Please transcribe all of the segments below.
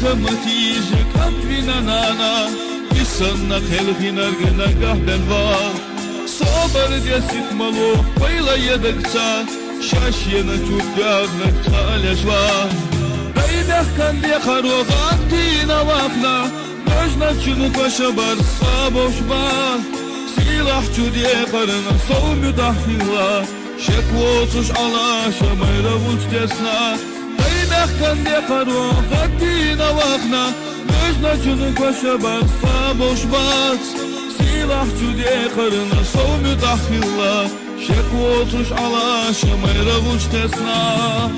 خمتيجك أبينا نانا إسنا خلقنا رجنا قهبن وا صبر ديسك ملوك بيلا يدكتا شاشينا تبيعنا تالجوا بيدك كان دي خروغات دينا وقنا نجنا تشنك وشبر صابوش با سلاح جدي قرنا صوم دحيلا شكوتش على شميرا وجتسنا بيدك كان دي خروغات دينا وقنا نجنا تشنك وشبر صابوش با سلاح جدي قرنا صوم دحيلا شكوتش على شميرا وجتسنا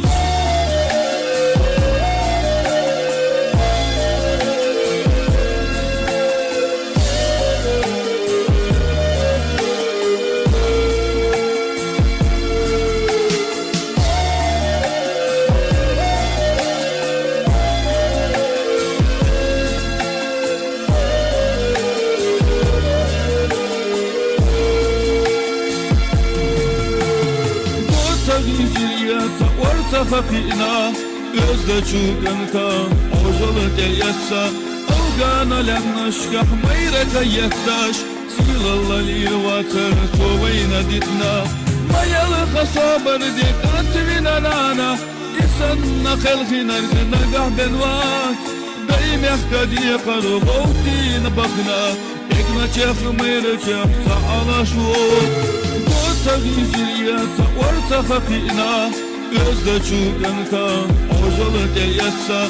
فقينا gözde çuganka ojalı deyatsa algana lemnashka mayraka yaktash silallali watar tovayna ditna mayalı khasabar de katvina nana isanna khalkhina rgna gahben wat daim yahtadi qarghutin bakhna ekna chef mayra chef ta'ala shu gotagijriyat warta faqina gözde çuganka ojalı deyatsa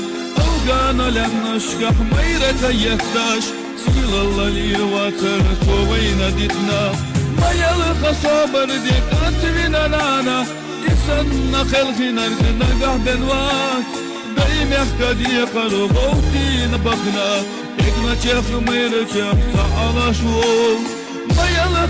algana lemnashka mayraka yaktash silallali watar tovayna ditna mayalı khasabar de katvina nana isanna khalkhina rgna gahben wat daim yahtadi qarghutin bakhna ekna chef mayra chef ta'ala shu mayalı